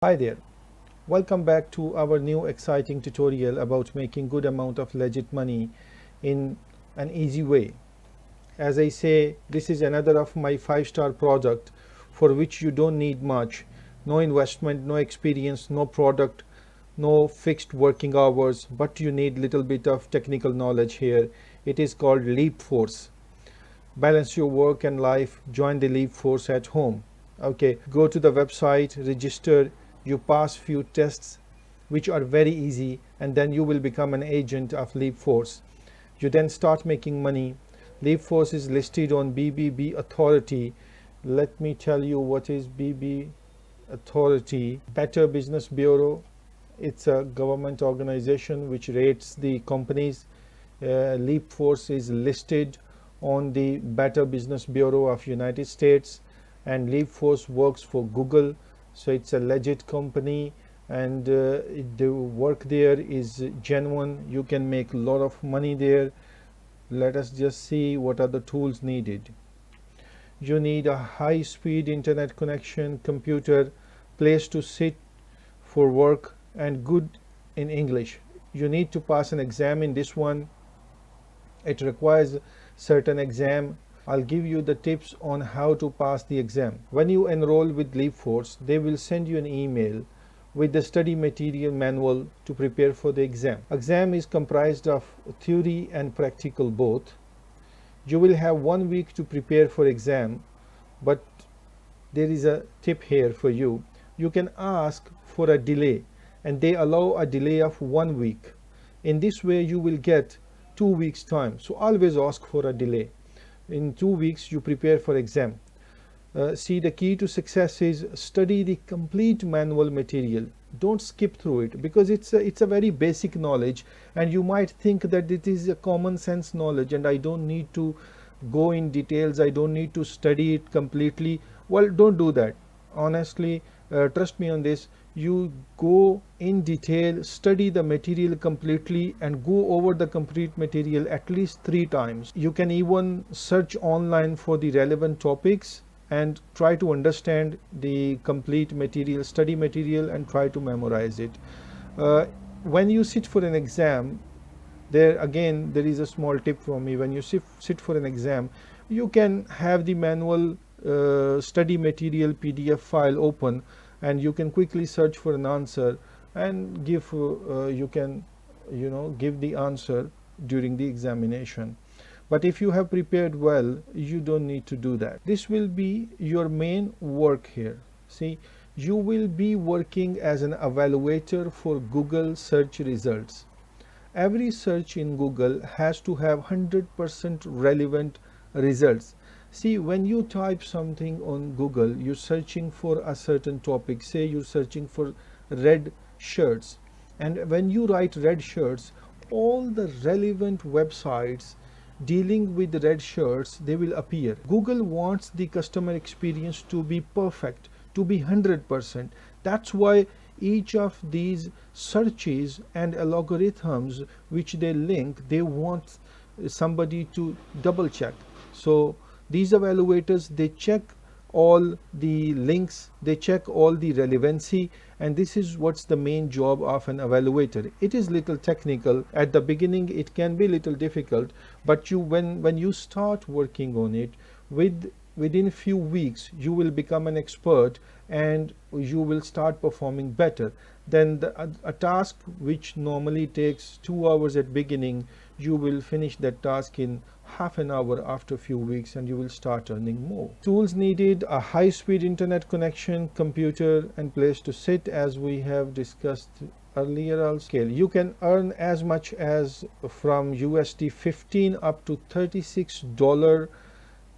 Hi there, welcome back to our new exciting tutorial about making good amount of legit money in an easy way. As I say, this is another of my 5-star product for which you don't need much, no investment, no experience, no product, no fixed working hours, but you need little bit of technical knowledge here. It is called Leap Force. Balance your work and life, join the Leap Force at home. Okay, go to the website, register, you pass few tests which are very easy, and then you will become an agent of Leap Force. You then start making money. Leap Force is listed on BBB Authority. Let me tell you what is BB Authority. Better Business Bureau. It's a government organization which rates the companies. Leap Force is listed on the Better Business Bureau of United States, and Leap Force works for Google, so it's a legit company, and the work there is genuine. You can make a lot of money there. Let us just see what are the tools needed. You need a high-speed internet connection, computer, place to sit for work, and good in English. You need to pass an exam in this one. It requires certain exam. I'll give you the tips on how to pass the exam. When you enroll with LeapForce, they will send you an email with the study material manual to prepare for the exam. Exam is comprised of theory and practical both. You will have 1 week to prepare for exam, but there is a tip here for you. You can ask for a delay, and they allow a delay of 1 week. In this way you will get 2 weeks time, so always ask for a delay. In 2 weeks you prepare for exam. See, the key to success is study the complete manual material. Don't skip through it, because it's a very basic knowledge, and you might think that it is a common sense knowledge and I don't need to go in details, I don't need to study it completely. Well, don't do that. Honestly, trust me on this. You go in detail, study the material completely, and go over the complete material at least 3 times. You can even search online for the relevant topics and try to understand the complete material, study material, and try to memorize it. When you sit for an exam, there is a small tip from me. When you sit for an exam, you can have the manual study material PDF file open, and you can quickly search for an answer and give you can give the answer during the examination. But if you have prepared well, you don't need to do that. This will be your main work here. See, you will be working as an evaluator for Google search results. Every search in Google has to have 100% relevant results. See, when you type something on Google, you're searching for a certain topic. Say you're searching for red shirts, and when you write red shirts, all the relevant websites dealing with red shirts, they will appear. Google wants the customer experience to be perfect, to be 100%. That's why each of these searches and algorithms which they link, they want somebody to double check. So these evaluators, they check all the links, they check all the relevancy, and this is what's the main job of an evaluator. It is little technical at the beginning, it can be little difficult, but when you start working on it, within few weeks you will become an expert, and you will start performing better. Then a task which normally takes 2 hours at beginning, you will finish that task in half an hour after a few weeks, and you will start earning more. Tools needed: a high-speed internet connection, computer, and place to sit, as we have discussed earlier. Also, you can earn as much as from USD 15 up to $36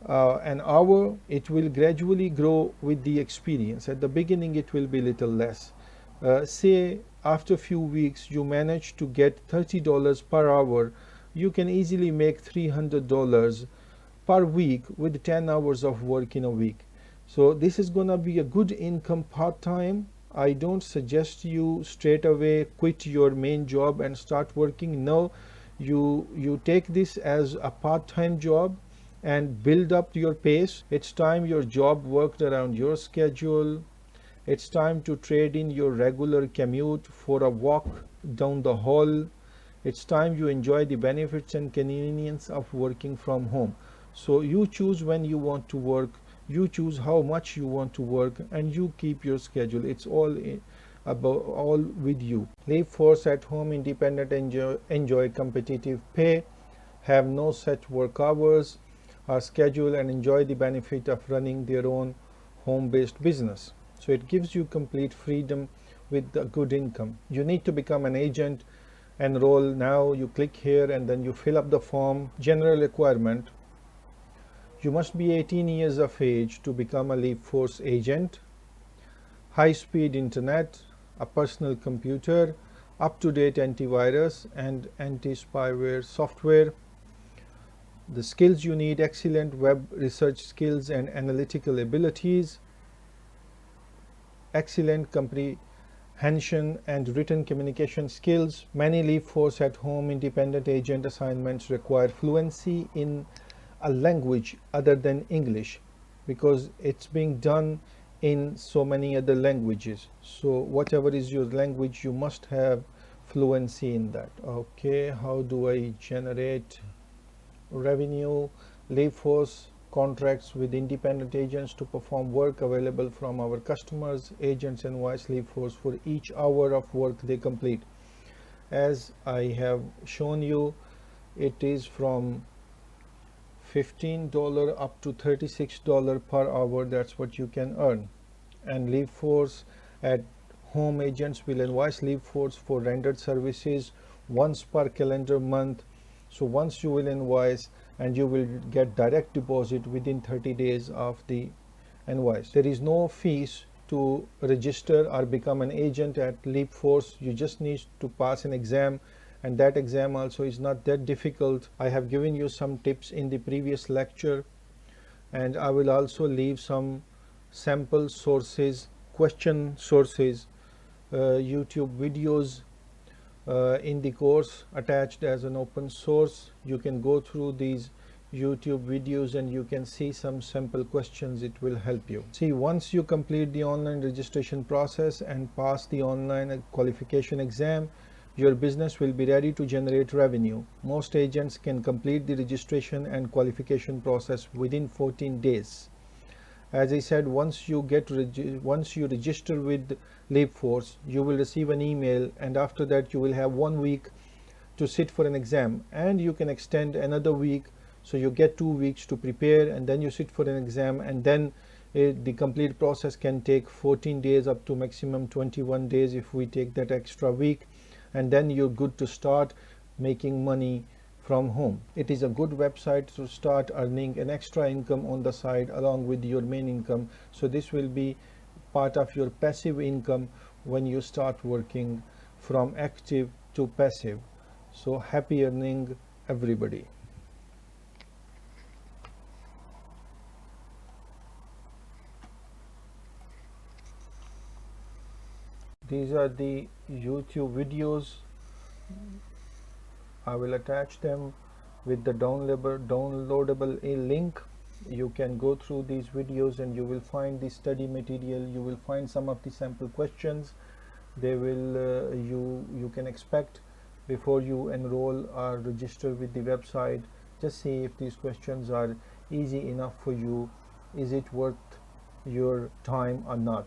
an hour. It will gradually grow with the experience. At the beginning it will be little less. Say after few weeks you manage to get $30 per hour, you can easily make $300 per week with 10 hours of work in a week. So this is gonna be a good income part-time. I don't suggest you straight away quit your main job and start working. No, you take this as a part-time job and build up your pace. It's time your job worked around your schedule, It's time to trade in your regular commute for a walk down the hall. It's time you enjoy the benefits and convenience of working from home. So you choose when you want to work, you choose how much you want to work, and you keep your schedule. It's all with you. Leave force at home, independent, enjoy competitive pay, have no set work hours or schedule, and enjoy the benefit of running their own home-based business. So it gives you complete freedom with a good income. You need to become an agent. Enroll now. You click here and then you fill up the form. General requirement: you must be 18 years of age to become a LeapForce agent. High speed internet, a personal computer, up-to-date antivirus and anti-spyware software. The skills you need: excellent web research skills and analytical abilities, excellent comprehension and written communication skills. Many LeapForce at home independent agent assignments require fluency in a language other than English, because it's being done in so many other languages. So whatever is your language, you must have fluency in that. Okay, how do I generate revenue? LeapForce contracts with independent agents to perform work available from our customers. Agents invoice LeapForce for each hour of work they complete. As I have shown you, it is from $15 up to $36 per hour. That's what you can earn. And LeapForce at home agents will invoice LeapForce for rendered services once per calendar month. So once you will invoice, and you will get direct deposit within 30 days of the invoice. There is no fees to register or become an agent at LeapForce. You just need to pass an exam, and that exam also is not that difficult. I have given you some tips in the previous lecture, and I will also leave some sample sources, question sources, YouTube videos in the course attached as an open source. You can go through these YouTube videos and you can see some sample questions. It will help you. See, once you complete the online registration process and pass the online qualification exam, your business will be ready to generate revenue. Most agents can complete the registration and qualification process within 14 days. As I said, once you register with LeapForce, you will receive an email, and after that you will have 1 week to sit for an exam, and you can extend another week, so you get 2 weeks to prepare, and then you sit for an exam, and then the complete process can take 14 days up to maximum 21 days if we take that extra week, and then you're good to start making money from home. It is a good website to start earning an extra income on the side along with your main income. So this will be part of your passive income when you start working from active to passive. So happy earning, everybody. These are the YouTube videos. I will attach them with the downloadable link. You can go through these videos and you will find the study material. You will find some of the sample questions. They will you can expect before you enroll or register with the website. Just see if these questions are easy enough for you. Is it worth your time or not?